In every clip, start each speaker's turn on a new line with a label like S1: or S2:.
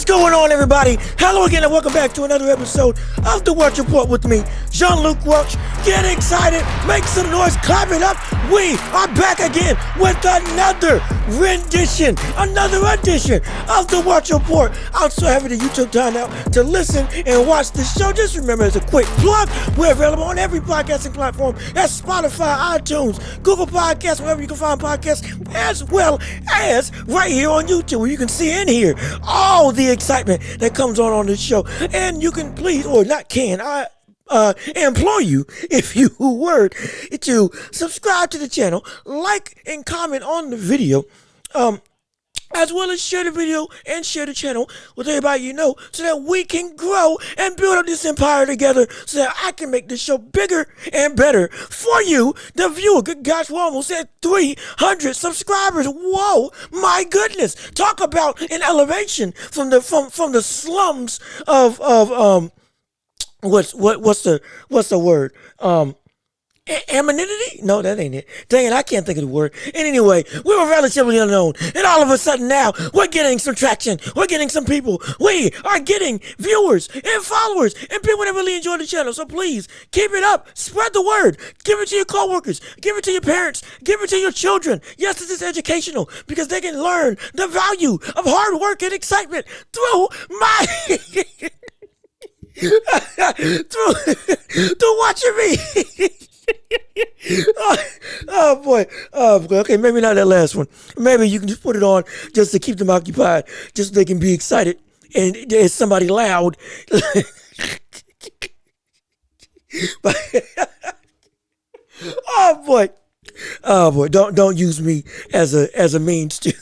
S1: What's going on, everybody? Hello again and welcome back to another episode of The Welch Report with me, Jean-Luc Welch. Get excited, make some noise, clap it up. We are back again with another rendition, another edition of The Welch Report. I'm so happy that you took time out to listen and watch the show. Just remember, as a quick plug, we're available on every podcasting platform. That's Spotify, iTunes, Google Podcasts, wherever you can find podcasts, as well as right here on YouTube, where you can see and hear all the excitement that comes on this show. And you can please, or not can, I implore you, if you would, to subscribe to the channel, like and comment on the video, as well as share the video and share the channel with everybody you know, so that we can grow and build up this empire together, so that I can make this show bigger and better for you, the viewer. Good gosh, we're almost at 300 subscribers. Whoa, my goodness! Talk about an elevation from the slums of what's the word? Amenity? No, that ain't it. Dang it, I can't think of the word. And anyway, we were relatively unknown, and all of a sudden now, we're getting some traction. We're getting some people. We are getting viewers and followers and people that really enjoy the channel. So please, keep it up. Spread the word. Give it to your coworkers. Give it to your parents. Give it to your children. Yes, this is educational, because they can learn the value of hard work and excitement through my... through watching me. oh boy. Okay, maybe not that last one. Maybe you can just put it on just to keep them occupied, just so they can be excited and there's somebody loud. Oh boy, don't use me as a means to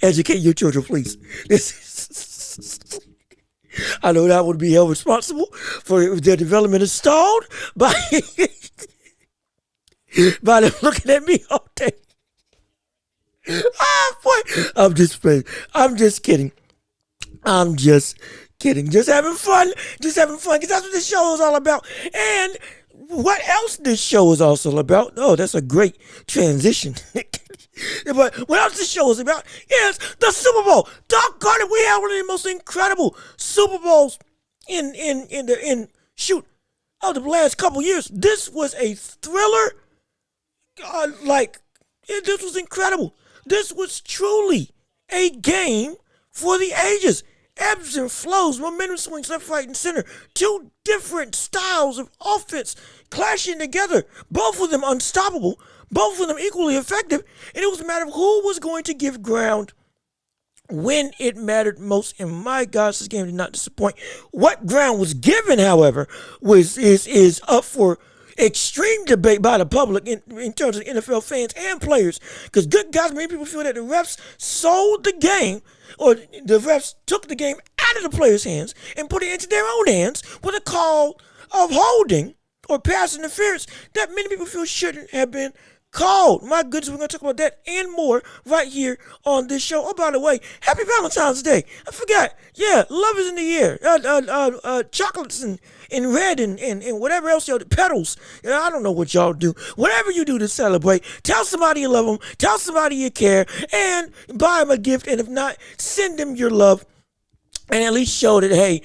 S1: educate your children, please. I know that would be held responsible for if their development is stalled by them looking at me all day. Oh boy, I'm just kidding. Just having fun, because that's what this show is all about. And what else this show is also about? Oh, that's a great transition. But what else this show is about is the Super Bowl. Doggone it, we had one of the most incredible Super Bowls in the last couple years. This was a thriller. This was incredible. This was truly a game for the ages. Ebbs and flows, momentum swings left, right, and center. Two different styles of offense clashing together. Both of them unstoppable. Both of them equally effective. And it was a matter of who was going to give ground when it mattered most. And my gosh, this game did not disappoint. What ground was given, however, is up for extreme debate by the public in terms of NFL fans and players. Because good guys, many people feel that the refs sold the game, or the refs took the game out of the players' hands and put it into their own hands with a call of holding or pass interference that many people feel shouldn't have been called. My goodness, we're going to talk about that and more right here on this show. Oh, by the way, happy Valentine's Day. I forgot. Yeah, love is in the air. Chocolates and red and whatever else, the petals. I don't know what y'all do. Whatever you do to celebrate, tell somebody you love them, tell somebody you care, and buy them a gift. And if not, send them your love and at least show that, hey,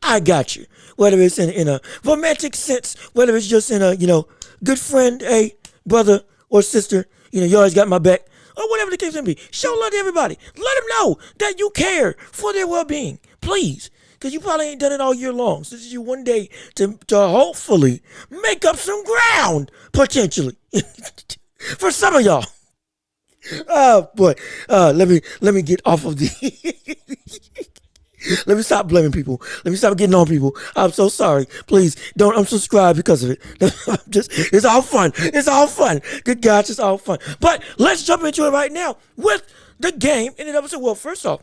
S1: I got you. Whether it's in a romantic sense, whether it's just in a, good friend, hey, brother or sister, you always got my back, or whatever the case may be. Show love to everybody. Let them know that you care for their well-being, please, because you probably ain't done it all year long. So this is you one day to hopefully make up some ground, potentially, for some of y'all. Oh boy, let me get off of the. Let me stop blaming people. Let me stop getting on people. I'm so sorry. Please don't unsubscribe because of it. It's all fun. It's all fun. Good gosh, it's all fun. But let's jump into it right now with the game in and of itself. Well, first off,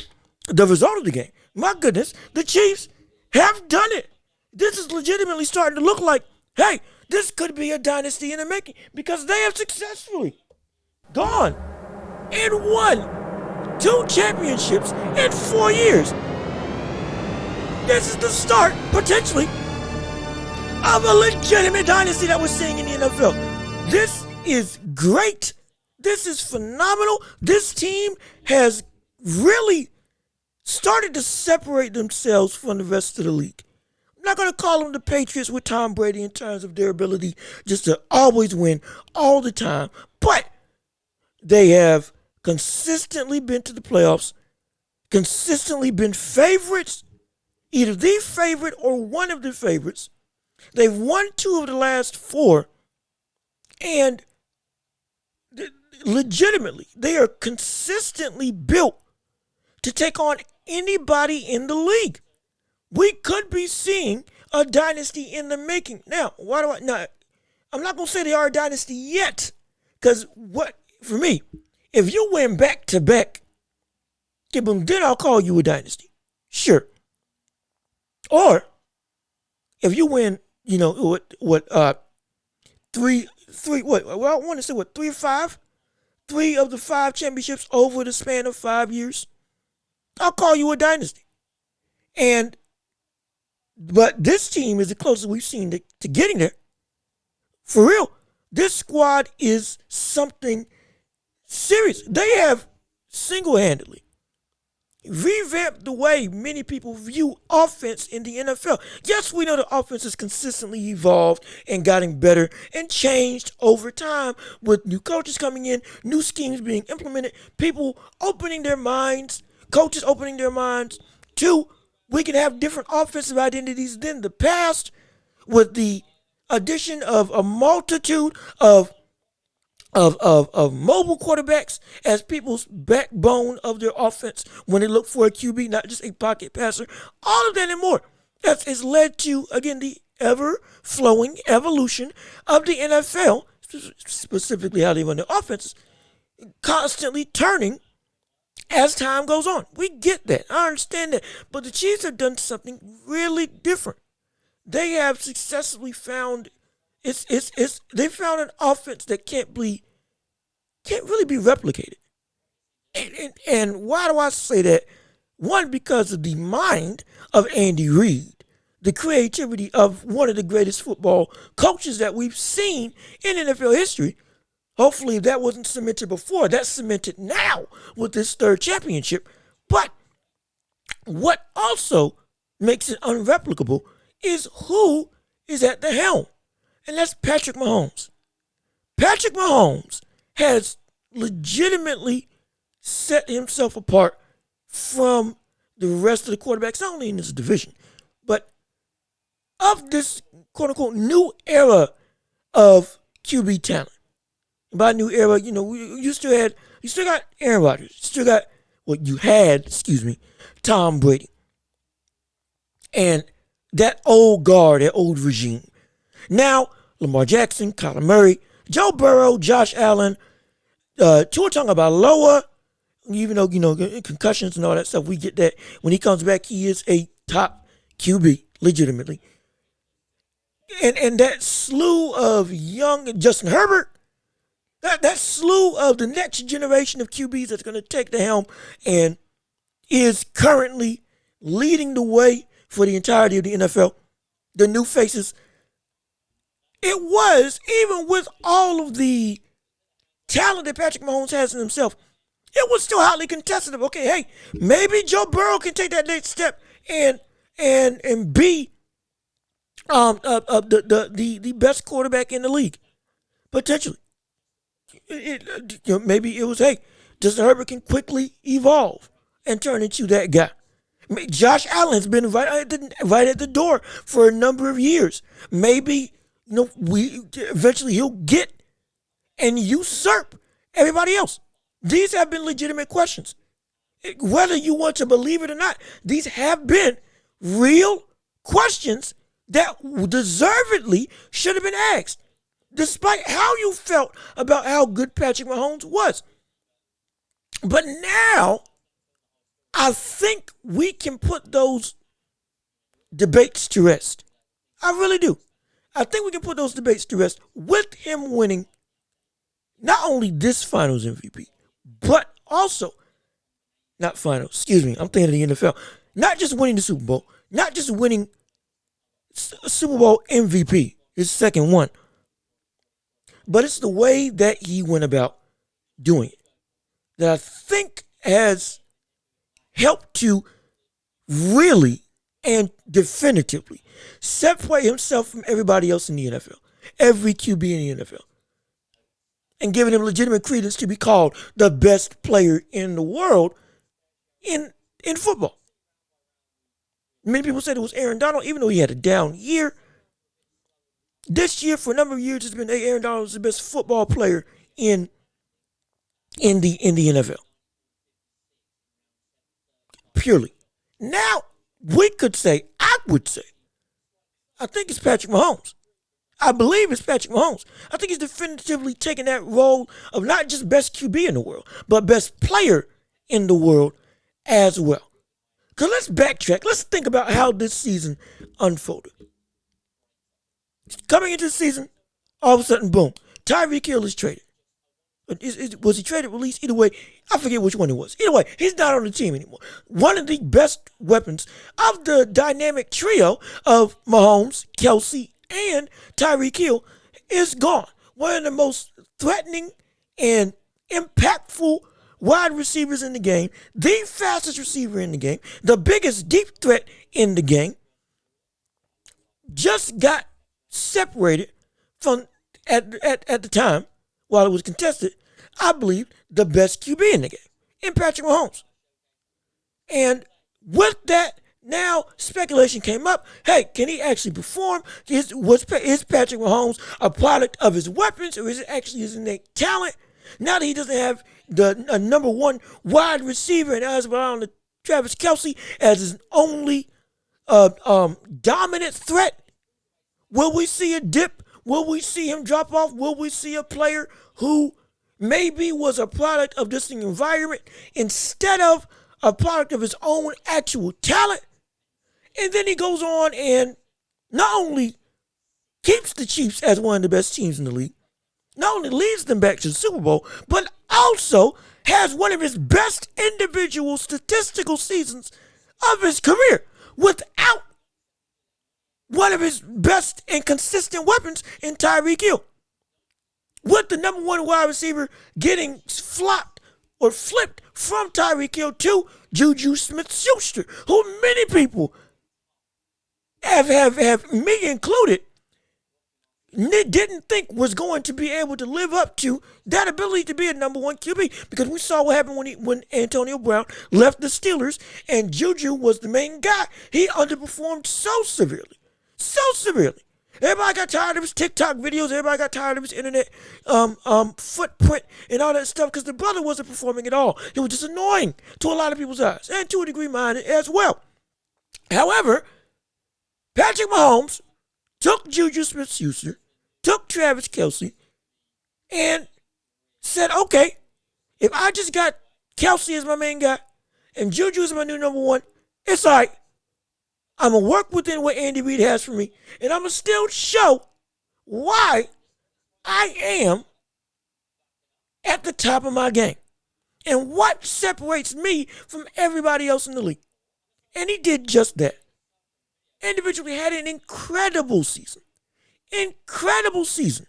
S1: the result of the game. My goodness, the Chiefs have done it. This is legitimately starting to look like, hey, this could be a dynasty in the making, because they have successfully gone and won 2 championships in 4 years. This is the start, potentially, of a legitimate dynasty that we're seeing in the NFL. This is great. This is phenomenal. This team has really started to separate themselves from the rest of the league. I'm not going to call them the Patriots with Tom Brady in terms of their ability just to always win all the time, but they have consistently been to the playoffs, consistently been favorites, either the favorite or one of the favorites. They've won 2 of the last 4, and legitimately, they are consistently built to take on anybody in the league. We could be seeing a dynasty in the making. Now, why do I not? I'm not going to say they are a dynasty yet, because for me, if you win back to back, then I'll call you a dynasty. Sure. Or if you win, I want to say 3 or 5? 3 of the 5 championships over the span of 5 years. I'll call you a dynasty. But this team is the closest we've seen to getting there. For real, this squad is something serious. They have single-handedly revamped the way many people view offense in the NFL. Yes, we know the offense has consistently evolved and gotten better and changed over time with new coaches coming in, new schemes being implemented, people opening their minds, coaches opening their minds to we can have different offensive identities than the past with the addition of a multitude of mobile quarterbacks as people's backbone of their offense when they look for a QB, not just a pocket passer. All of that and more. That has led to, again, the ever-flowing evolution of the NFL, specifically how they run their offenses, constantly turning as time goes on. We get that. I understand that. But the Chiefs have done something really different. They have successfully found they found an offense that can't really be replicated. And why do I say that? One, because of the mind of Andy Reid, the creativity of one of the greatest football coaches that we've seen in NFL history. Hopefully, if that wasn't cemented before, that's cemented now with this 3rd championship. But what also makes it unreplicable is who is at the helm. And that's Patrick Mahomes. Patrick Mahomes has legitimately set himself apart from the rest of the quarterbacks, not only in this division, but of this quote-unquote new era of QB talent. And by new era, you still got Aaron Rodgers. You had Tom Brady. And that old guard, that old regime. Now, Lamar Jackson, Kyler Murray, Joe Burrow, Josh Allen, Tua Tagovailoa, even though, concussions and all that stuff, we get that. When he comes back, he is a top QB, legitimately. And that slew of young Justin Herbert, that slew of the next generation of QBs that's going to take the helm and is currently leading the way for the entirety of the NFL. The new faces. It was, even with all of the talent that Patrick Mahomes has in himself, it was still hotly contested. Okay, hey, maybe Joe Burrow can take that next step and be the best quarterback in the league, potentially. Maybe it was, hey, Justin Herbert can quickly evolve and turn into that guy. Josh Allen's been right at the door for a number of years. Maybe eventually he'll get and usurp everybody else. These have been legitimate questions. Whether you want to believe it or not, these have been real questions that deservedly should have been asked, despite how you felt about how good Patrick Mahomes was. But now, I think we can put those debates to rest. I really do. I think we can put those debates to rest with him winning not only this finals MVP, but also, I'm thinking of the NFL, not just winning the Super Bowl, not just winning Super Bowl MVP, his second one, but it's the way that he went about doing it that I think has helped to really and definitively separate himself from everybody else in the NFL, every QB in the NFL, and giving him legitimate credence to be called the best player in the world in football. Many people said it was Aaron Donald, even though he had a down year. This year, for a number of years, it's been Aaron Donald is the best football player in the NFL. Purely. Now, I would say, I think it's Patrick Mahomes. I believe it's Patrick Mahomes. I think he's definitively taken that role of not just best QB in the world, but best player in the world as well. Because let's backtrack. Let's think about how this season unfolded. Coming into the season, all of a sudden, boom, Tyreek Hill is traded. Was he traded, released? Either way, I forget which one it was. Either way, he's not on the team anymore. One of the best weapons of the dynamic trio of Mahomes, Kelsey, and Tyreek Hill is gone. One of the most threatening and impactful wide receivers in the game, the fastest receiver in the game, the biggest deep threat in the game, just got separated from, at the time, while it was contested, I believe, the best QB in the game, in Patrick Mahomes. And with that, now speculation came up. Hey, can he actually perform? Is Patrick Mahomes a product of his weapons, or is it actually his innate talent? Now that he doesn't have the number one wide receiver and as well on the Travis Kelsey as his only dominant threat, will we see a dip? Will we see him drop off? Will we see a player who maybe was a product of this environment instead of a product of his own actual talent? And then he goes on and not only keeps the Chiefs as one of the best teams in the league, not only leads them back to the Super Bowl, but also has one of his best individual statistical seasons of his career without one of his best and consistent weapons in Tyreek Hill. With the number one wide receiver getting flopped or flipped from Tyreek Hill to Juju Smith-Schuster, who many people have me included, didn't think was going to be able to live up to that ability to be a number one QB, because we saw what happened when Antonio Brown left the Steelers and Juju was the main guy. He underperformed so severely. Everybody got tired of his TikTok videos. Everybody got tired of his internet footprint and all that stuff, because the brother wasn't performing at all. It was just annoying to a lot of people's eyes, and to a degree mine as well. However, Patrick Mahomes took Juju Smith-Schuster, took Travis Kelsey, and said, okay, if I just got Kelsey as my main guy and Juju as my new number one, it's all right. I'm going to work within what Andy Reid has for me, and I'm going to still show why I am at the top of my game and what separates me from everybody else in the league. And he did just that. Individually had an incredible season. Incredible season.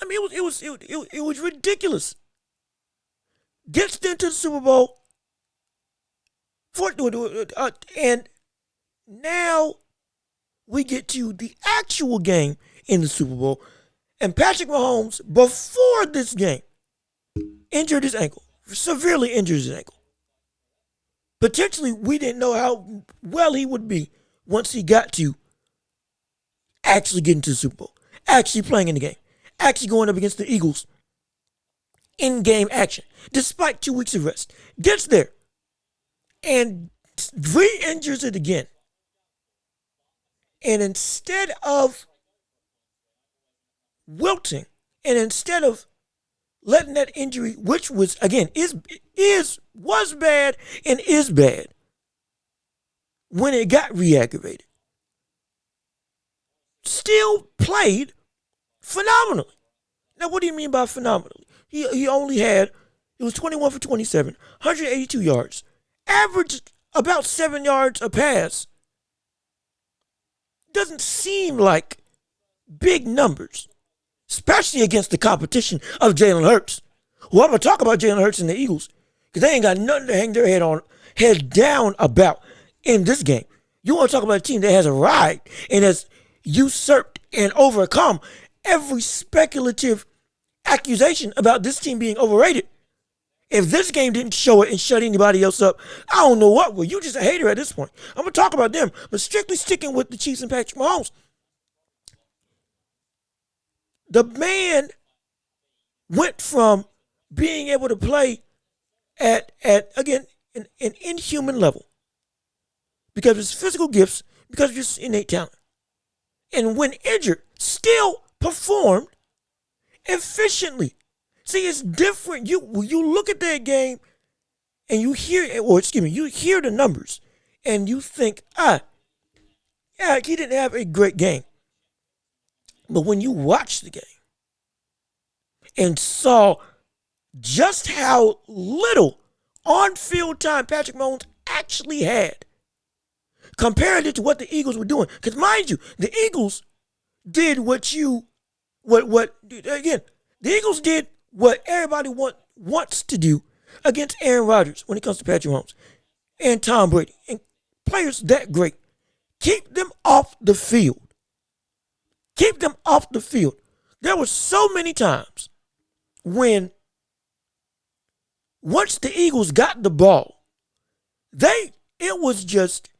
S1: I mean, it was ridiculous. Gets into the Super Bowl. And now we get to the actual game in the Super Bowl. And Patrick Mahomes, before this game, injured his ankle. Severely injured his ankle. Potentially, we didn't know how well he would be once he got to actually getting to the Super Bowl, actually playing in the game, actually going up against the Eagles in-game action, despite 2 weeks of rest. Gets there and re-injures it again. And instead of wilting, and instead of letting that injury, which was, again, was bad and is bad when it got re-aggravated, still played phenomenally. Now, what do you mean by phenomenally? He only had, it was 21 for 27, 182 yards, averaged about 7 yards a pass. Doesn't seem like big numbers, especially against the competition of Jalen Hurts. Well, I'm going to talk about Jalen Hurts and the Eagles, because they ain't got nothing to hang their head down about in this game. You want to talk about a team that has arrived and has usurped and overcome every speculative accusation about this team being overrated. If this game didn't show it and shut anybody else up, I don't know what will. You just a hater at this point. I'm going to talk about them, but strictly sticking with the Chiefs and Patrick Mahomes. The man went from being able to play at again, an inhuman level because of his physical gifts, because of his innate talent. And when injured, still performed efficiently. See, it's different. You look at that game and you hear the numbers and you think, yeah, he didn't have a great game. But when you watch the game and saw just how little on-field time Patrick Mahomes actually had, compared it to what the Eagles were doing, because mind you, the Eagles did the Eagles did what everybody wants to do against Aaron Rodgers when it comes to Patrick Mahomes and Tom Brady and players that great. Keep them off the field. Keep them off the field. There were so many times when once the Eagles got the ball, it was just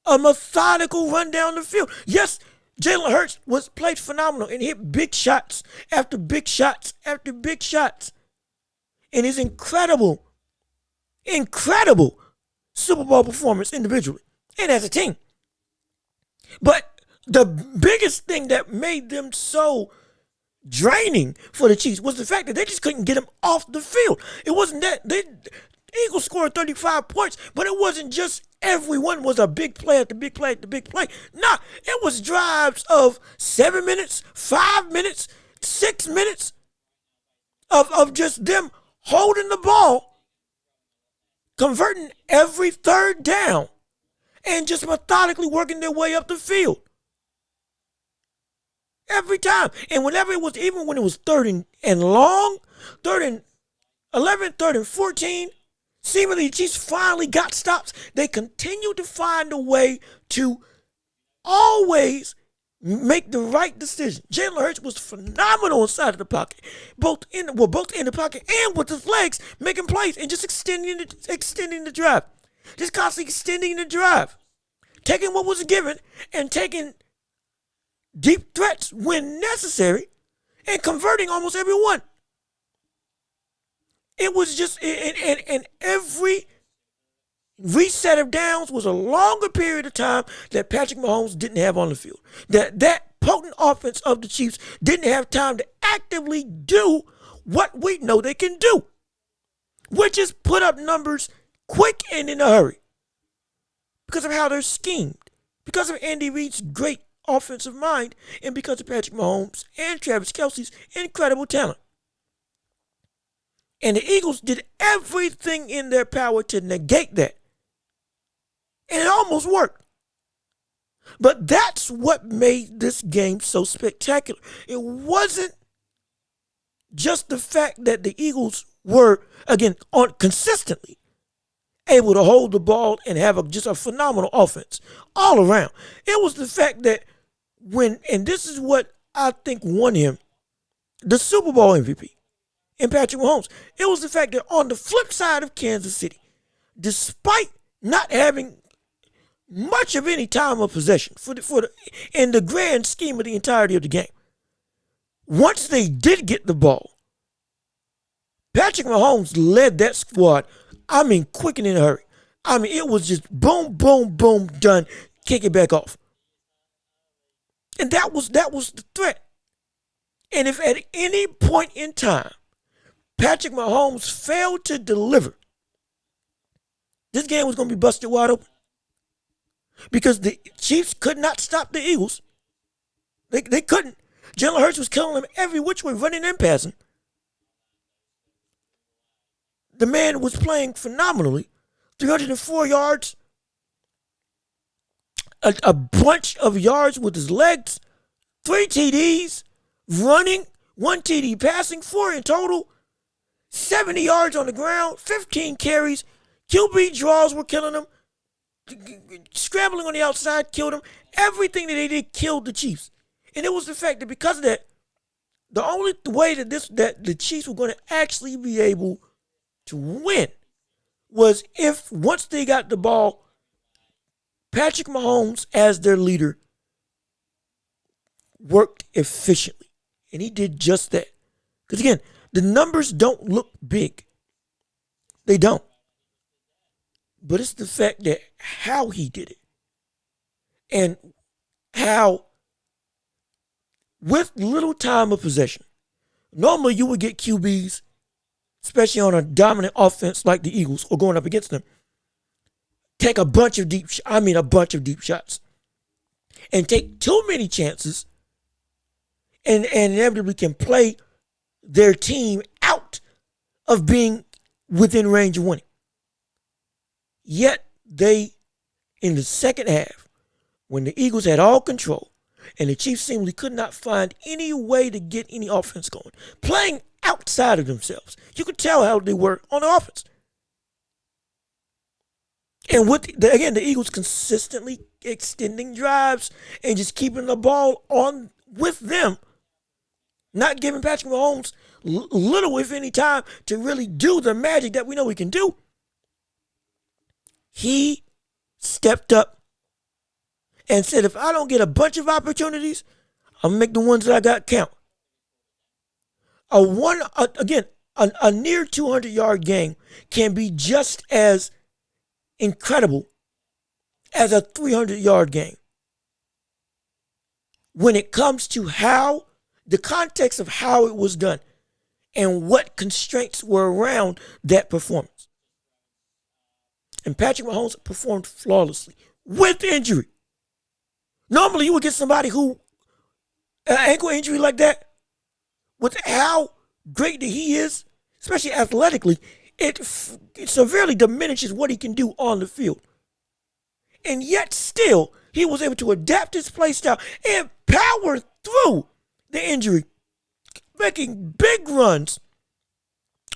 S1: a methodical run down the field. Yes, Jalen Hurts played phenomenal and hit big shots after big shots after big shots. And his incredible Super Bowl performance individually and as a team. But the biggest thing that made them so draining for the Chiefs was the fact that they just couldn't get him off the field. It wasn't that the Eagles scored 35 points, but it wasn't just everyone was a big play at the big play at the big play. Nah, it was drives of 7 minutes, 5 minutes, 6 minutes of just them holding the ball, converting every third down, and just methodically working their way up the field. Every time. And whenever it was, even when it was third and long, 3rd and 11, 3rd and 14, seemingly the Chiefs finally got stops. They continued to find a way to always make the right decision. Jalen Hurts was phenomenal inside of the pocket, both in the pocket and with his legs, making plays and just extending the drive. Just constantly extending the drive. Taking what was given and taking deep threats when necessary and converting almost every one. It was just, and every reset of downs was a longer period of time that Patrick Mahomes didn't have on the field. That potent offense of the Chiefs didn't have time to actively do what we know they can do, which is put up numbers quick and in a hurry because of how they're schemed, because of Andy Reid's great offensive mind, and because of Patrick Mahomes and Travis Kelce's incredible talent. And the Eagles did everything in their power to negate that. And it almost worked. But that's what made this game so spectacular. It wasn't just the fact that the Eagles were, again, consistently able to hold the ball and have just a phenomenal offense all around. It was the fact that and this is what I think won him the Super Bowl MVP in Patrick Mahomes. It was the fact that on the flip side of Kansas City, despite not having much of any time of possession in the grand scheme of the entirety of the game, once they did get the ball, Patrick Mahomes led that squad. I mean, quick and in a hurry. I mean, it was just boom, boom, boom, done. Kick it back off. And that was the threat. And if at any point in time Patrick Mahomes failed to deliver, this game was going to be busted wide open. Because the Chiefs could not stop the Eagles. They couldn't. Jalen Hurts was killing them every which way, running and passing. The man was playing phenomenally. 304 yards. A bunch of yards with his legs. 3 TDs. Running. 1 TD passing. 4 in total. 70 yards on the ground. 15 carries. QB draws were killing them. Scrambling on the outside killed them. Everything that they did killed the Chiefs. And it was the fact that because of that, the only way that the Chiefs were going to actually be able to win was if once they got the ball, Patrick Mahomes as their leader worked efficiently. And he did just that. Because again, the numbers don't look big. They don't. But it's the fact that how he did it. And how, with little time of possession, normally you would get QBs, especially on a dominant offense like the Eagles or going up against them, take a bunch of deep shots and take too many chances and inevitably can play their team out of being within range of winning. Yet they, in the second half, when the Eagles had all control and the Chiefs seemingly could not find any way to get any offense going, playing outside of themselves, you could tell how they were on the offense. And the Eagles consistently extending drives and just keeping the ball on with them, not giving Patrick Mahomes little, if any, time to really do the magic that we know he can do. He stepped up and said, if I don't get a bunch of opportunities, I'll make the ones that I got count. A near 200-yard game can be just as incredible as a 300-yard game when it comes to how, the context of how it was done and what constraints were around that performance. And Patrick Mahomes performed flawlessly with injury. Normally, you would get somebody who, an ankle injury like that, with how great that he is, especially athletically, it severely diminishes what he can do on the field. And yet still, he was able to adapt his play style and power through the injury, making big runs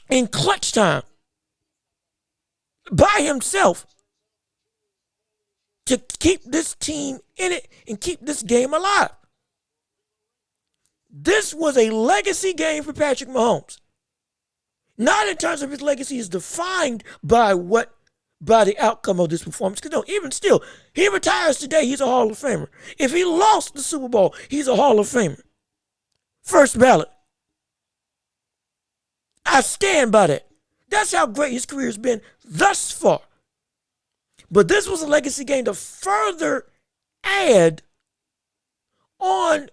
S1: in clutch time by himself to keep this team in it and keep this game alive. This was a legacy game for Patrick Mahomes. Not in terms of his legacy is defined by the outcome of this performance. Because no, even still, he retires today, he's a Hall of Famer. If he lost the Super Bowl, he's a Hall of Famer. First ballot. I stand by that. That's how great his career has been thus far. But this was a legacy game to further add on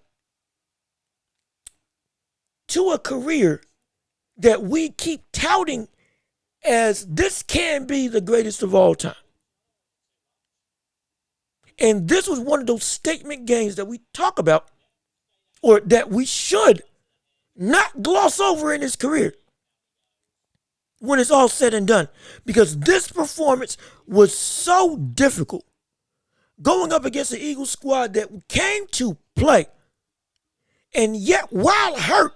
S1: to a career that we keep touting as this can be the greatest of all time. And this was one of those statement games that we talk about, or that we should not gloss over in his career when it's all said and done. Because this performance was so difficult. Going up against the Eagles squad that came to play. And yet, while hurt,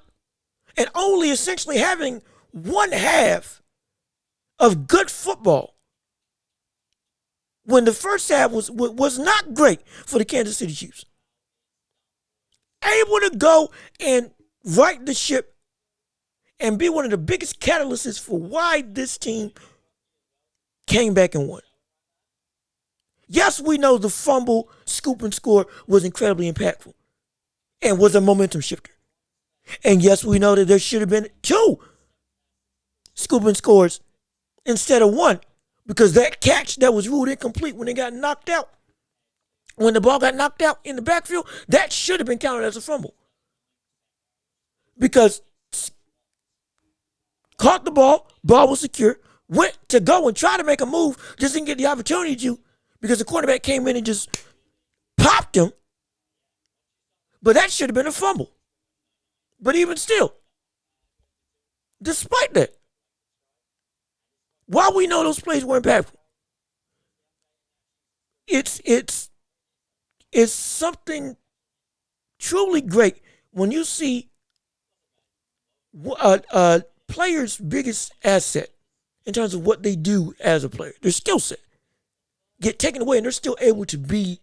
S1: and only essentially having one half of good football, when the first half was not great for the Kansas City Chiefs. Able to go and right the ship and be one of the biggest catalysts for why this team came back and won. Yes, we know the fumble, scoop, and score was incredibly impactful and was a momentum shifter. And yes, we know that there should have been 2 scoop and scores instead of 1, because that catch that was ruled incomplete when they got knocked out, when the ball got knocked out in the backfield, that should have been counted as a fumble. Because caught the ball was secure, went to go and try to make a move, just didn't get the opportunity to, because the quarterback came in and just popped him. But that should have been a fumble. But even still, despite that, while we know those plays were impactful, it's something truly great when you see a player's biggest asset in terms of what they do as a player. Their skill set get taken away, and they're still able to be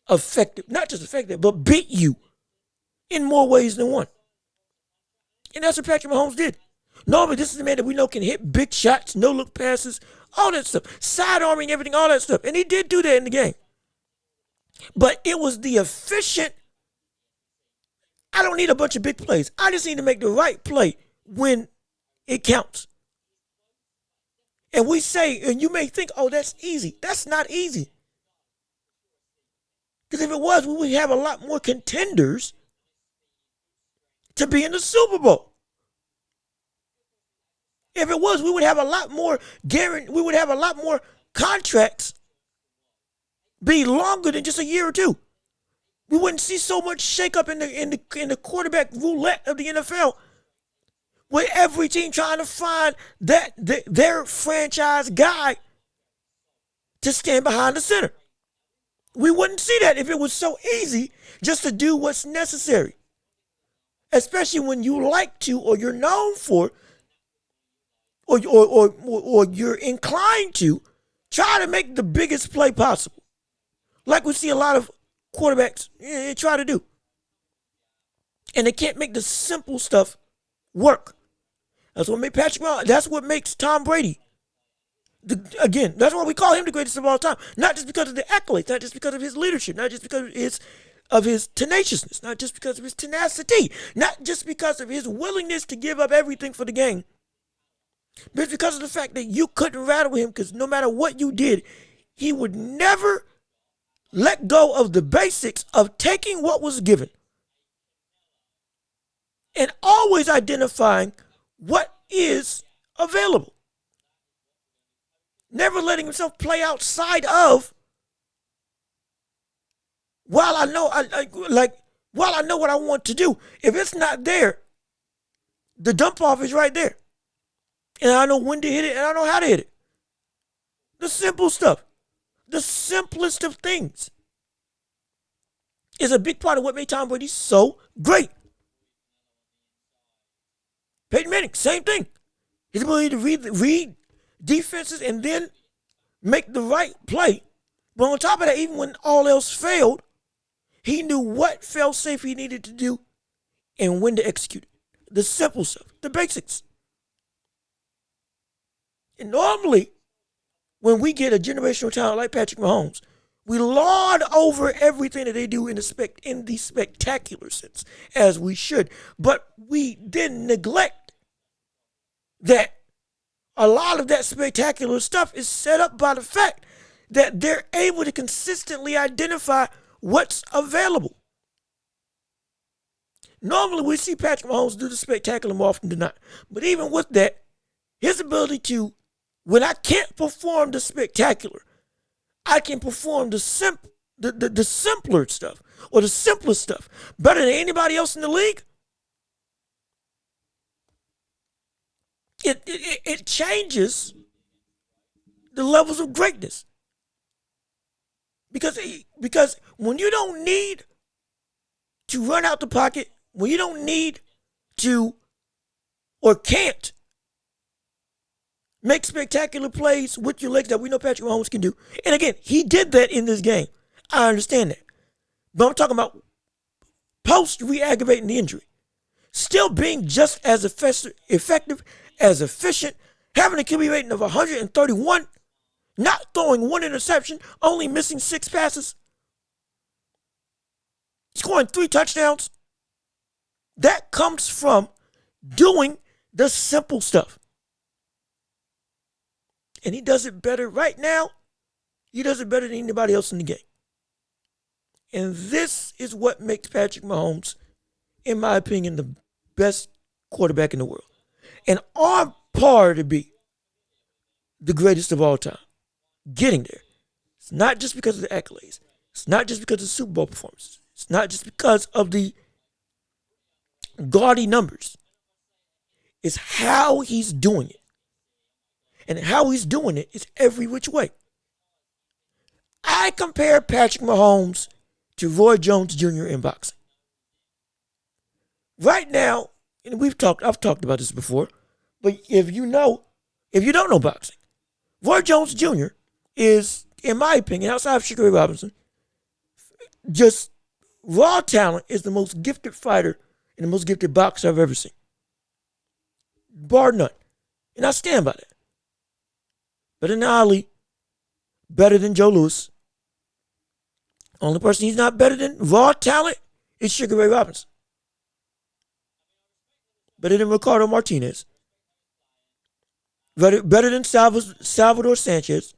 S1: effective. Not just effective, but beat you in more ways than one. And that's what Patrick Mahomes did. Normally, this is the man that we know can hit big shots, no-look passes, all that stuff, sidearming everything, all that stuff. And he did do that in the game. But it was the efficient, I don't need a bunch of big plays. I just need to make the right play when it counts. And we say, and you may think, oh, that's easy. That's not easy. Because if it was, we would have a lot more contenders to be in the Super Bowl. If it was, we would have a lot more we would have a lot more contracts be longer than just a year or two. We wouldn't see so much shakeup in the quarterback roulette of the NFL, with every team trying to find their franchise guy to stand behind the center. We wouldn't see that if it was so easy just to do what's necessary. Especially when you like to, or you're known for, or you're inclined to try to make the biggest play possible, like we see a lot of quarterbacks try to do, and they can't make the simple stuff work. That's what makes Patrick Mahomes. That's what makes Tom Brady. Again, that's why we call him the greatest of all time. Not just because of the accolades, not just because of his leadership, not just because of his tenaciousness, not just because of his tenacity, not just because of his willingness to give up everything for the game, but it's because of the fact that you couldn't rattle him, because no matter what you did, he would never let go of the basics of taking what was given and always identifying what is available. Never letting himself play outside of, while I know what I want to do, if it's not there, the dump off is right there. And I know when to hit it, and I know how to hit it. The simple stuff. The simplest of things is a big part of what made Tom Brady so great. Peyton Manning, same thing. His ability to read defenses and then make the right play. But on top of that, even when all else failed, he knew what felt safe he needed to do and when to execute it. The simple stuff, the basics. And normally, when we get a generational talent like Patrick Mahomes, we laud over everything that they do in the spectacular sense, as we should. But we then neglect that a lot of that spectacular stuff is set up by the fact that they're able to consistently identify what's available. Normally, we see Patrick Mahomes do the spectacular more often than not. But even with that, his ability to, when I can't perform the spectacular, I can perform the simpler stuff, or the simplest stuff, better than anybody else in the league. It changes the levels of greatness. Because when you don't need to run out the pocket, when you don't need to or can't make spectacular plays with your legs that we know Patrick Mahomes can do. And again, he did that in this game. I understand that. But I'm talking about post re-aggravating the injury. Still being just as effective, as efficient, having a QB rating of 131, not throwing one interception, only missing 6 passes, scoring 3 touchdowns. That comes from doing the simple stuff. And he does it better right now. He does it better than anybody else in the game. And this is what makes Patrick Mahomes, in my opinion, the best quarterback in the world. And on par to be the greatest of all time. Getting there. It's not just because of the accolades. It's not just because of the Super Bowl performances. It's not just because of the gaudy numbers. It's how he's doing it. And how he's doing it is every which way. I compare Patrick Mahomes to Roy Jones Jr. in boxing. Right now, and I've talked about this before, but if you know, If you don't know boxing, Roy Jones Jr. is, in my opinion, outside of Sugar Ray Robinson, just raw talent, is the most gifted fighter and the most gifted boxer I've ever seen. Bar none. And I stand by that. Better than Ali. Better than Joe Louis. Only person he's not better than raw talent is Sugar Ray Robinson. Better than Ricardo Martinez. Better than Salvador Sanchez.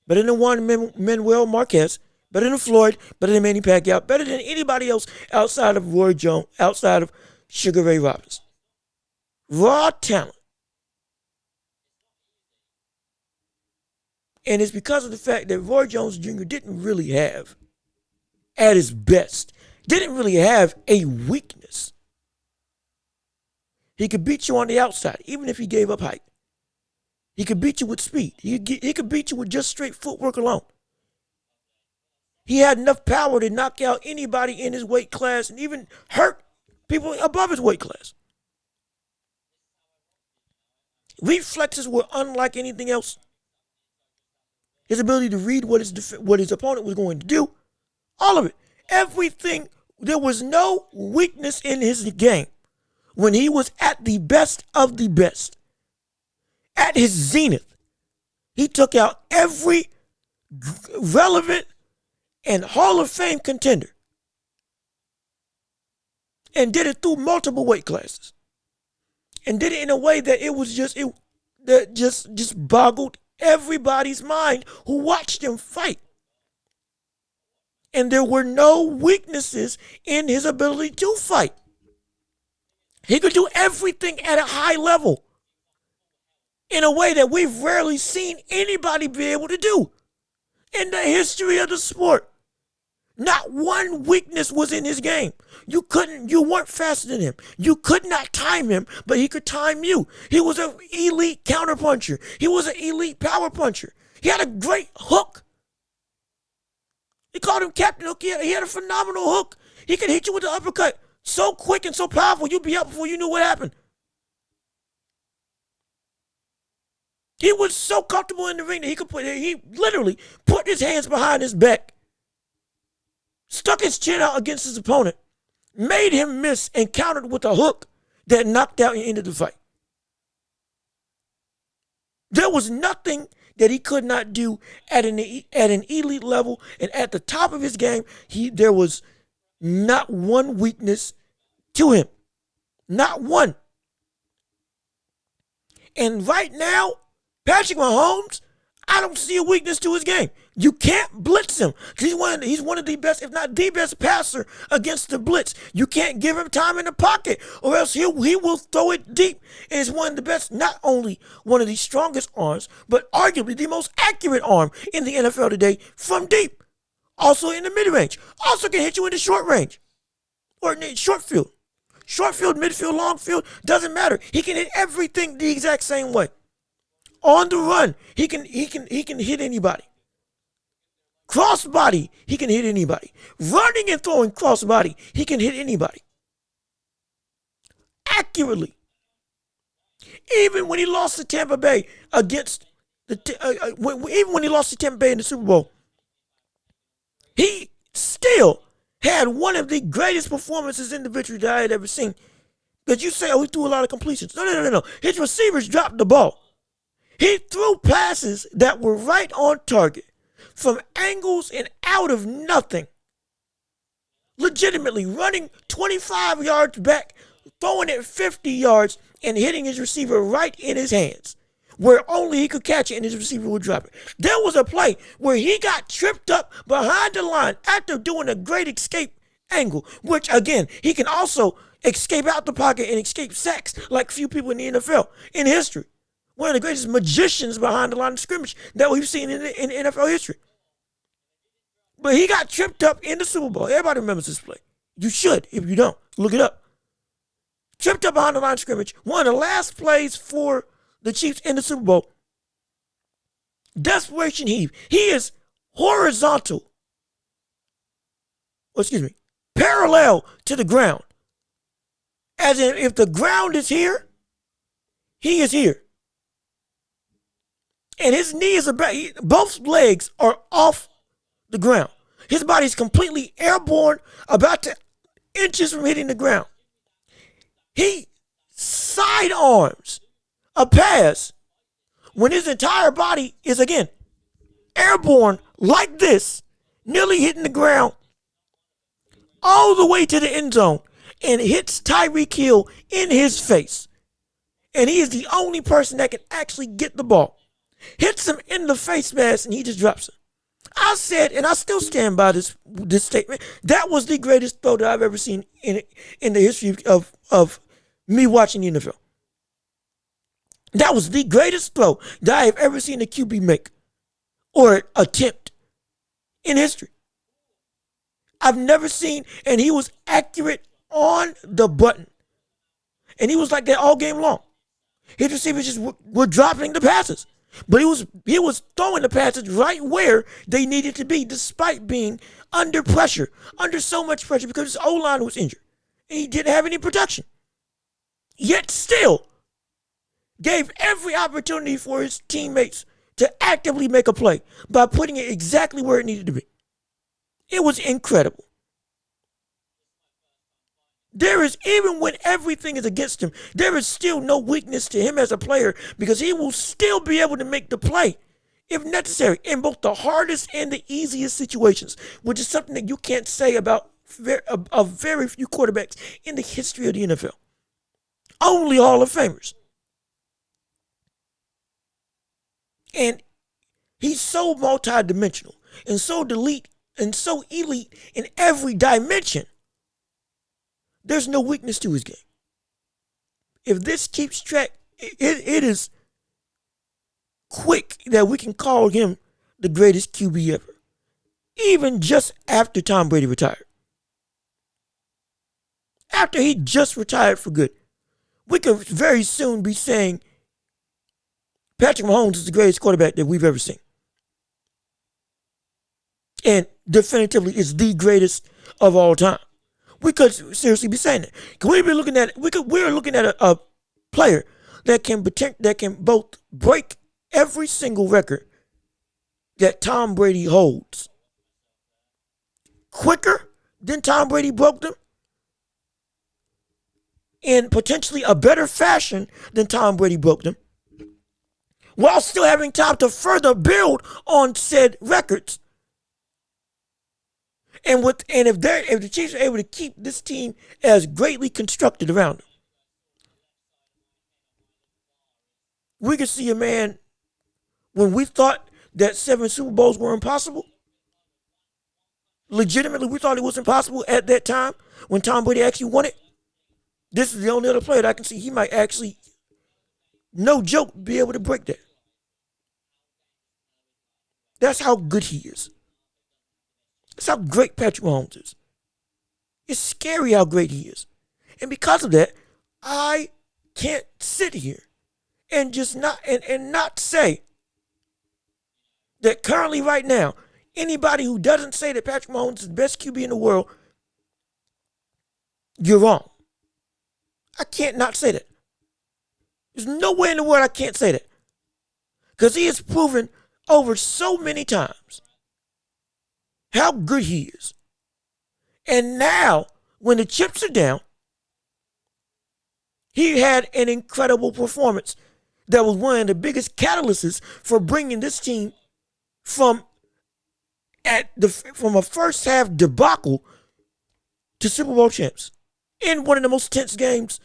S1: Better than Juan Manuel Marquez. Better than Floyd. Better than Manny Pacquiao. Better than anybody else outside of Roy Jones, outside of Sugar Ray Robinson. Raw talent. And it's because of the fact that Roy Jones Jr. didn't really have, at his best, didn't really have a weakness. He could beat you on the outside, even if he gave up height. He could beat you with speed. He could beat you with just straight footwork alone. He had enough power to knock out anybody in his weight class and even hurt people above his weight class. Reflexes were unlike anything else. His ability to read what his opponent was going to do. All of it. Everything. There was no weakness in his game when he was at the best of the best. At his zenith. He took out every relevant and Hall of Fame contender. And did it through multiple weight classes. And did it in a way that it was just boggled everybody's mind who watched him fight. And there were no weaknesses in his ability to fight. He could do everything at a high level in a way that we've rarely seen anybody be able to do in the history of the sport. Not one weakness was in his game. You weren't faster than him. You could not time him, but he could time you. He was an elite counterpuncher. He was an elite power puncher. He had a great hook. He called him Captain Hook. He had a phenomenal hook. He could hit you with the uppercut so quick and so powerful, you'd be up before you knew what happened. He was so comfortable in the ring that he literally put his hands behind his back, stuck his chin out against his opponent, made him miss, and countered with a hook that knocked out and ended the fight. There was nothing that he could not do at an elite level, and at the top of his game, there was not one weakness to him. Not one. And right now, Patrick Mahomes, I don't see a weakness to his game. You can't blitz him because he's one of the best, if not the best passer against the blitz. You can't give him time in the pocket or else he will throw it deep. And it's one of the best, not only one of the strongest arms, but arguably the most accurate arm in the NFL today from deep. Also in the mid-range. Also can hit you in the short range or in the short field. Short field, midfield, long field, doesn't matter. He can hit everything the exact same way. On the run, he can hit anybody. Crossbody, he can hit anybody. Running and throwing crossbody, he can hit anybody. Accurately. Even when he lost to Tampa Bay even when he lost to Tampa Bay in the Super Bowl, he still had one of the greatest performances individually that I had ever seen. Because you say, oh, he threw a lot of completions. No. His receivers dropped the ball. He threw passes that were right on target from angles and out of nothing. Legitimately running 25 yards back, throwing it 50 yards, and hitting his receiver right in his hands, where only he could catch it and his receiver would drop it. There was a play where he got tripped up behind the line after doing a great escape angle, which, again, he can also escape out the pocket and escape sacks like few people in the NFL in history. One of the greatest magicians behind the line of scrimmage that we've seen in NFL history. But he got tripped up in the Super Bowl. Everybody remembers this play. You should. If you don't, look it up. Tripped up behind the line of scrimmage. One of the last plays for the Chiefs in the Super Bowl. Desperation heave. He is horizontal. Parallel to the ground. As in, if the ground is here, he is here. and his knee is about, both legs are off the ground. His body's completely airborne, about to inches from hitting the ground. He sidearms a pass when his entire body is, again, airborne like this, nearly hitting the ground, all the way to the end zone, and hits Tyreek Hill in his face. And he is the only person that can actually get the ball. Hits him in the face mask, and he just drops it. I said, and I still stand by this statement, that was the greatest throw that I've ever seen in the history of me watching the NFL. That was the greatest throw that I have ever seen a QB make or attempt in history. I've never seen, and he was accurate on the button. And he was like that all game long. His receivers just were dropping the passes. But he was throwing the passes right where they needed to be, despite being under pressure, under so much pressure, because his O-line was injured. And he didn't have any protection. Yet still gave every opportunity for his teammates to actively make a play by putting it exactly where it needed to be. It was incredible. There is, even when everything is against him, there is still no weakness to him as a player, because he will still be able to make the play if necessary in both the hardest and the easiest situations, which is something that you can't say about very few quarterbacks in the history of the NFL. Only Hall of Famers. And he's so multidimensional and so elite in every dimension. There's no weakness to his game. If this keeps track, it is quick that we can call him the greatest QB ever, even just after Tom Brady retired. After he just retired for good, we could very soon be saying Patrick Mahomes is the greatest quarterback that we've ever seen. And definitively is the greatest of all time. We could seriously be saying that. We're looking at a player that can both break every single record that Tom Brady holds quicker than Tom Brady broke them, in potentially a better fashion than Tom Brady broke them, while still having time to further build on said records. And if the Chiefs are able to keep this team as greatly constructed around them, we could see a man, when we thought that 7 Super Bowls were impossible, legitimately we thought it was impossible at that time when Tom Brady actually won it. This is the only other player that I can see he might actually, no joke, be able to break that. That's how good he is. That's how great Patrick Mahomes is. It's scary how great he is. And because of that, I can't sit here and just not say that currently right now, anybody who doesn't say that Patrick Mahomes is the best QB in the world, you're wrong. I can't not say that. There's no way in the world I can't say that. Because he has proven over so many times how good he is. And now, when the chips are down, he had an incredible performance that was one of the biggest catalysts for bringing this team from a first half debacle to Super Bowl champs in one of the most tense games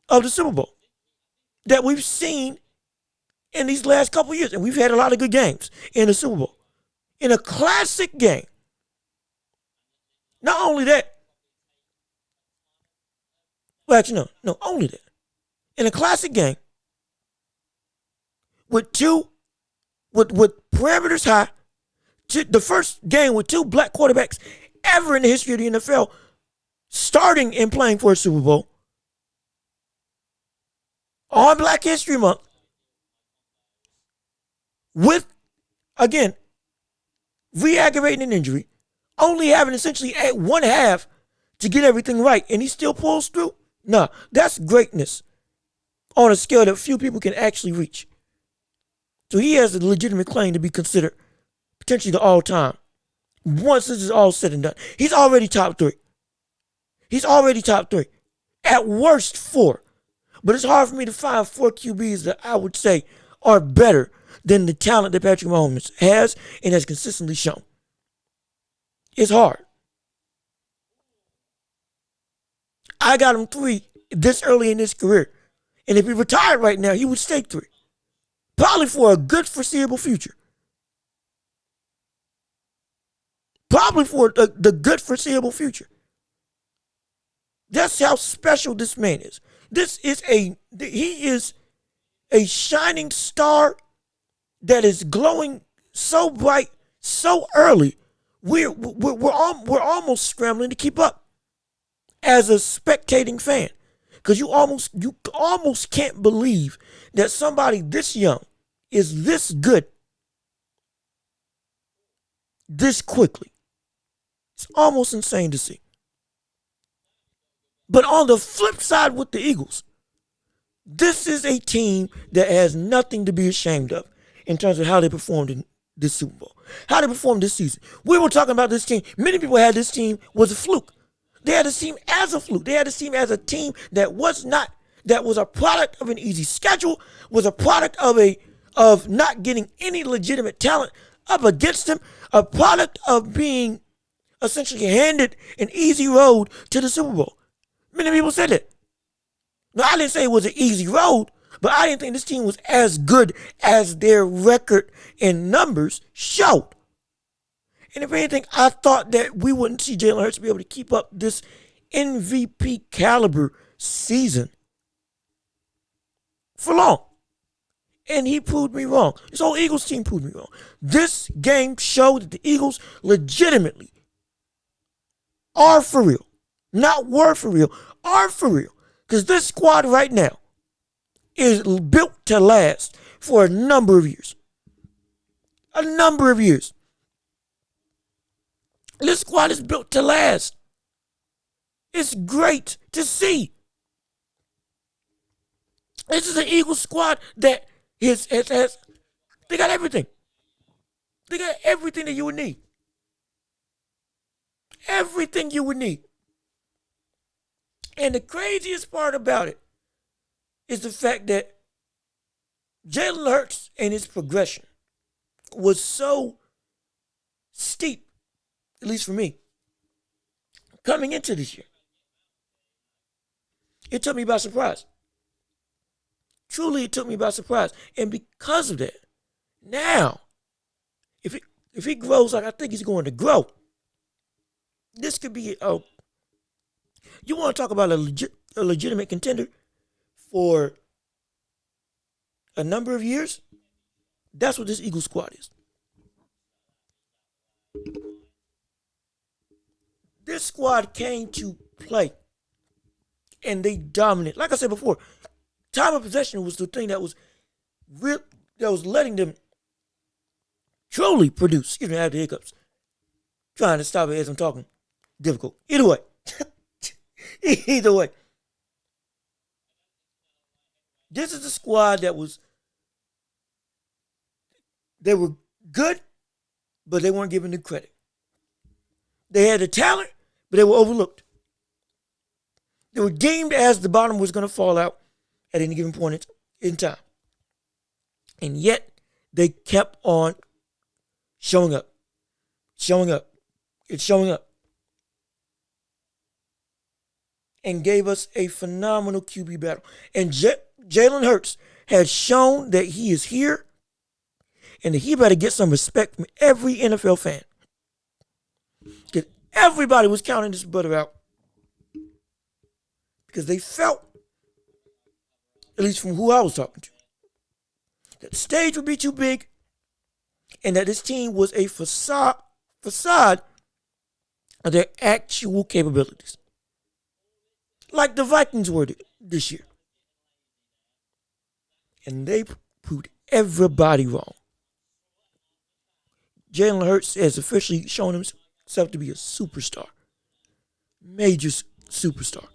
S1: of the Super Bowl that we've seen in these last couple of years. And we've had a lot of good games in the Super Bowl. In a classic game. Not only that, well, actually, no, only that. In a classic game with parameters high, the first game with 2 black quarterbacks ever in the history of the NFL starting and playing for a Super Bowl on Black History Month with, again, re-aggravating an injury, only having essentially at one half to get everything right, and he still pulls through? Nah, that's greatness on a scale that few people can actually reach. So he has a legitimate claim to be considered potentially the all-time. Once this is all said and done, he's already top three. He's already top three. At worst, four. But it's hard for me to find four QBs that I would say are better than the talent that Patrick Mahomes has and has consistently shown. It's hard. I got him three this early in his career. And if he retired right now, he would stay three. Probably for a good foreseeable future. Probably for the good foreseeable future. That's how special this man is. He is a shining star that is glowing so bright, so early. We're almost scrambling to keep up as a spectating fan, because you almost can't believe that somebody this young is this good this quickly. It's almost insane to see. But on the flip side with the Eagles, this is a team that has nothing to be ashamed of in terms of how they performed in this Super Bowl, how they performed this season. We were talking about this team. Many people had this team was a fluke. They had this team as a fluke. They had this team as a team that was a product of an easy schedule, was a product of not getting any legitimate talent up against them, a product of being essentially handed an easy road to the Super Bowl. Many people said it. Now, I didn't say it was an easy road, but I didn't think this team was as good as their record and numbers showed. And if anything, I thought that we wouldn't see Jalen Hurts be able to keep up this MVP caliber season for long. And he proved me wrong. This whole Eagles team proved me wrong. This game showed that the Eagles legitimately are for real. Not were for real, are for real. Because this squad right now is built to last for a number of years. A number of years. This squad is built to last. It's great to see. This is an Eagles squad that has they got everything. They got everything that you would need. Everything you would need. And the craziest part about it is the fact that Jalen Hurts and his progression was so steep, at least for me, coming into this year. It took me by surprise. Truly, it took me by surprise. And because of that, now, if he grows like I think he's going to grow, this could be you want to talk about a legitimate contender for a number of years? That's what this Eagles squad is. This squad came to play, and they dominated. Like I said before, time of possession was the thing that was letting them truly produce. Excuse me, I have the hiccups. Trying to stop it as I'm talking. Difficult. Either way. Either way. This is the squad they were good, but they weren't given the credit. They had the talent, but they were overlooked. They were deemed as the bottom was going to fall out at any given point in time. And yet, they kept on showing up. It's showing up. And gave us a phenomenal QB battle. And Jalen Hurts has shown that he is here and that he better get some respect from every NFL fan. Because everybody was counting this brother out. Because they felt, at least from who I was talking to, that the stage would be too big and that this team was a facade of their actual capabilities. Like the Vikings were this year. And they proved everybody wrong. Jalen Hurts has officially shown himself to be a superstar. Major superstar.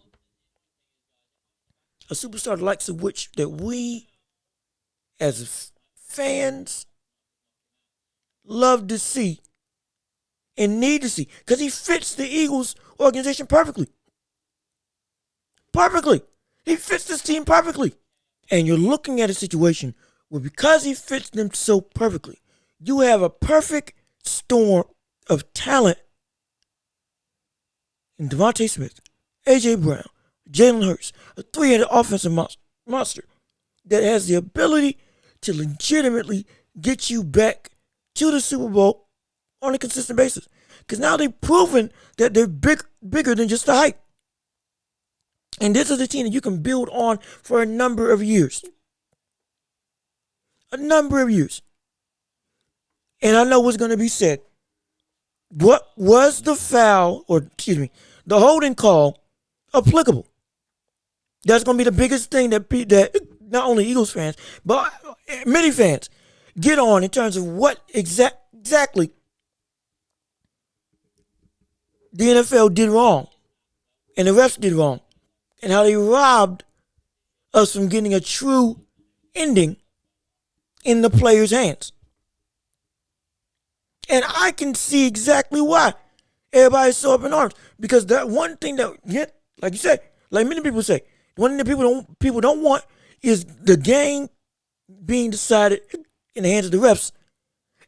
S1: A superstar the likes of which that we as fans love to see and need to see because he fits the Eagles organization perfectly. Perfectly. He fits this team perfectly. And you're looking at a situation where because he fits them so perfectly, you have a perfect storm of talent in Devontae Smith, A.J. Brown, Jalen Hurts, a three-headed offensive monster that has the ability to legitimately get you back to the Super Bowl on a consistent basis. Because now they've proven that they're bigger than just the hype. And this is a team that you can build on for a number of years. A number of years. And I know what's going to be said. What was the foul, the holding call applicable? That's going to be the biggest thing that not only Eagles fans, but many fans get on in terms of what exactly the NFL did wrong and the refs did wrong and how they robbed us from getting a true ending in the players' hands. And I can see exactly why everybody's so up in arms. Because that one thing that, like you said, like many people say, one thing that people don't want is the game being decided in the hands of the refs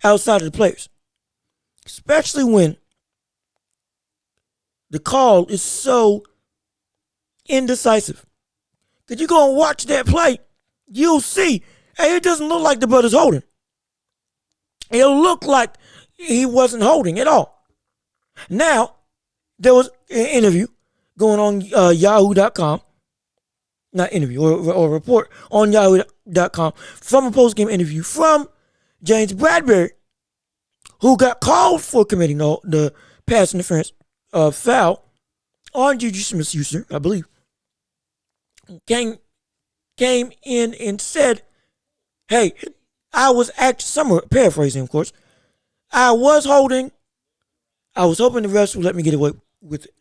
S1: outside of the players. Especially when the call is so indecisive. Because you go and watch that play, you'll see, hey, it doesn't look like the brother's holding. It'll look like he wasn't holding at all. Now, there was an interview going on yahoo.com, not interview, or report on yahoo.com from a post-game interview from James Bradbury, who got called for committing the pass interference foul on Juju Smith-Schuster, I believe. Came in and said, hey, I was actually, somewhere, paraphrasing of course, I was holding. I was hoping the refs would let me get away with it.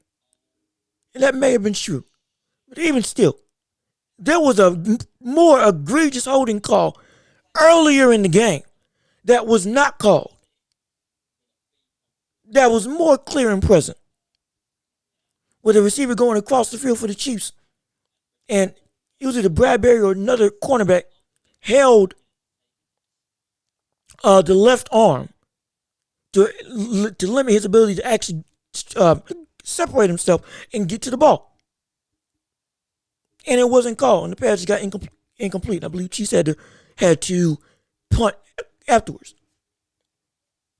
S1: And that may have been true. But even still, there was a more egregious holding call earlier in the game that was not called. That was more clear and present. With a receiver going across the field for the Chiefs. And it was either Bradbury or another cornerback held the left arm to limit his ability to actually separate himself and get to the ball. And it wasn't called, and the pass got incomplete. I believe Chiefs had to punt afterwards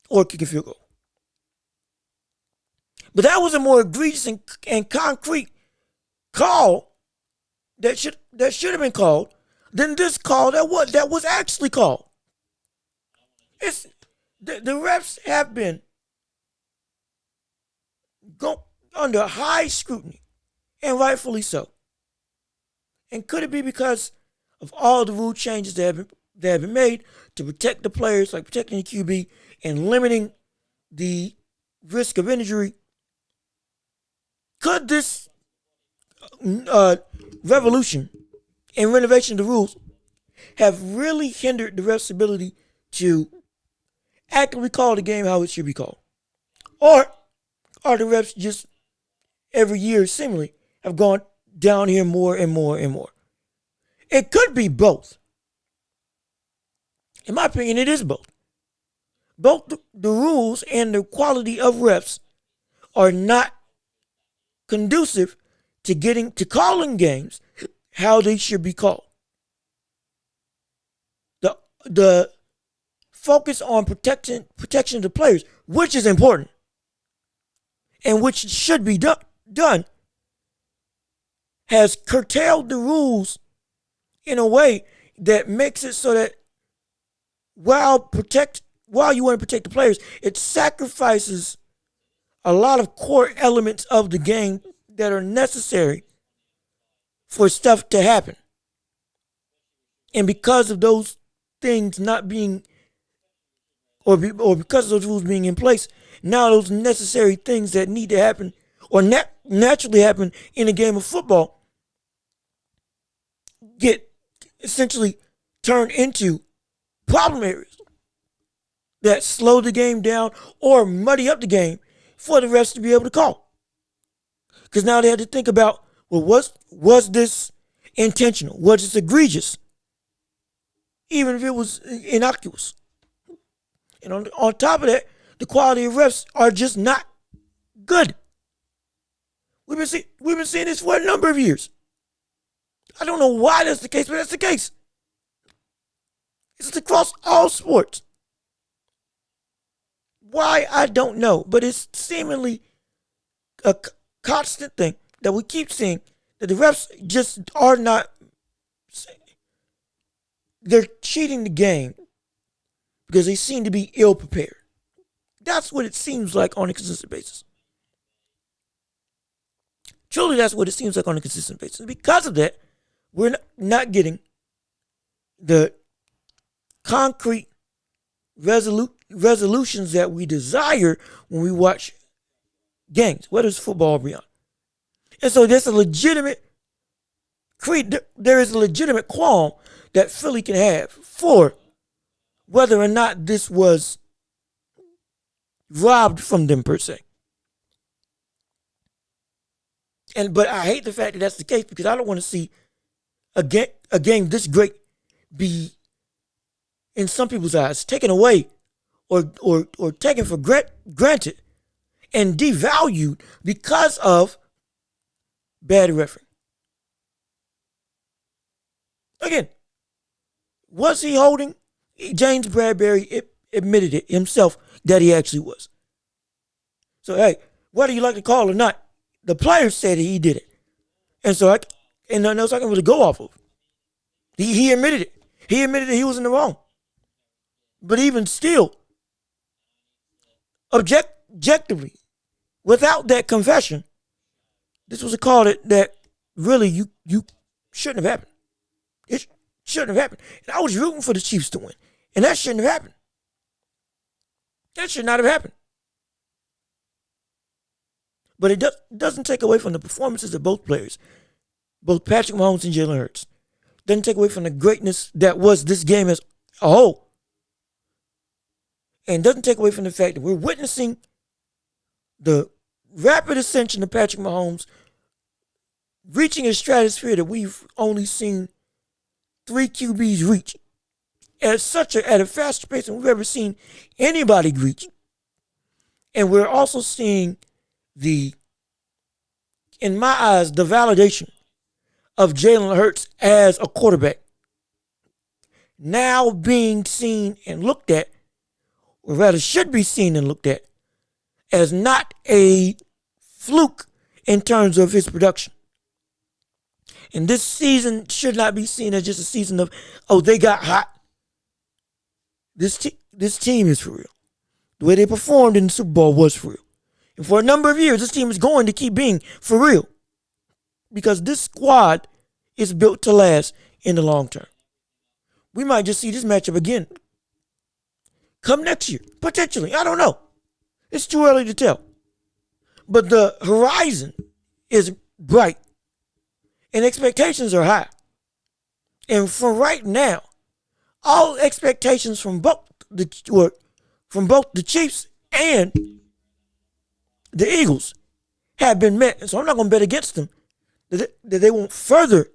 S1: or kick a field goal. But that was a more egregious and concrete call that should have been called than this call that was actually called. The refs have been under high scrutiny, and rightfully so. And could it be because of all the rule changes that have been made to protect the players, like protecting the QB and limiting the risk of injury? Could this revolution and renovation of the rules have really hindered the refs' ability to accurately call the game how it should be called? Or are the refs just every year seemingly have gone down here more and more and more? It could be both. In my opinion, it is both. Both the rules and the quality of refs are not conducive to calling games how they should be called. The focus on protection of the players, which is important and which should be done, has curtailed the rules in a way that makes it so that while you want to protect the players, it sacrifices a lot of core elements of the game that are necessary for stuff to happen. And because of those things not being, or because of those rules being in place, now those necessary things that need to happen or naturally happen in a game of football get essentially turned into problem areas that slow the game down or muddy up the game for the refs to be able to call. Because now they had to think about, well, was this intentional? Was this egregious? Even if it was innocuous. And on top of that, the quality of refs are just not good. We've been seeing this for a number of years. I don't know why that's the case, but that's the case. It's across all sports. Why, I don't know, but it's seemingly a constant thing that we keep seeing, that the refs just are not, they're cheating the game because they seem to be ill prepared. That's what it seems like on a consistent basis. Truly, that's what it seems like on a consistent basis. Because of that, we're not getting the concrete resolutions that we desire when we watch games, whether it's football or beyond. And so there is a legitimate qualm that Philly can have for whether or not this was robbed from them per se. But I hate the fact that that's the case, because I don't want to see a game this great be, in some people's eyes, taken away or taken for granted and devalued because of bad refereeing. Again, was he holding? James Bradbury admitted it himself that he actually was. So, hey, whether you like the call or not, the players said he did it. And so nothing else I can really go off of. He admitted it. He admitted that he was in the wrong. But even still, objectively, without that confession, this was a call that really you shouldn't have happened. It shouldn't have happened. And I was rooting for the Chiefs to win. And that shouldn't have happened. That should not have happened. But it doesn't take away from the performances of both players, both Patrick Mahomes and Jalen Hurts. Doesn't take away from the greatness that was this game as a whole. And doesn't take away from the fact that we're witnessing the rapid ascension of Patrick Mahomes reaching a stratosphere that we've only seen 3 QBs reach at a faster pace than we've ever seen anybody reach. And we're also seeing in my eyes, the validation of Jalen Hurts as a quarterback now being seen and looked at, or rather should be seen and looked at, as not a fluke in terms of his production. And this season should not be seen as just a season of, oh, they got hot. This team is for real. The way they performed in the Super Bowl was for real. And for a number of years, this team is going to keep being for real, because this squad is built to last in the long term. We might just see this matchup again come next year, potentially. I don't know. It's too early to tell. But the horizon is bright and expectations are high. And for right now, all expectations from both the Chiefs and the Eagles have been met. And so I'm not going to bet against them that they won't further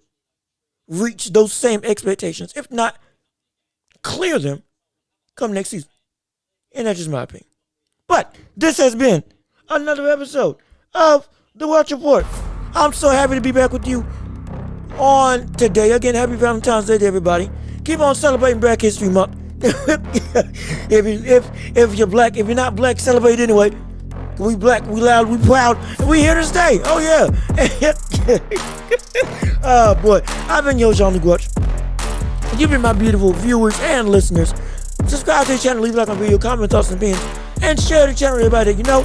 S1: reach those same expectations, if not clear them, come next season. And that's just my opinion. But this has been another episode of The Welch Report. I'm so happy to be back with you on today. Again, happy Valentine's Day to everybody. Keep on celebrating Black History Month. if you're black, if you're not black, celebrate anyway. We black, we loud, we proud, and we here to stay. Oh yeah. Oh boy, I've been your John Gutch. You've been my beautiful viewers and listeners. Subscribe to the channel, leave a like on video, comment thoughts and opinions, and share the channel with everybody that you know.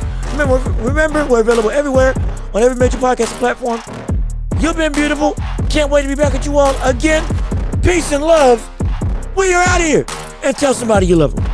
S1: Remember, we're available everywhere on every major podcast platform. You've been beautiful. Can't wait to be back with you all again. Peace and love. We are out of here. And tell somebody you love them.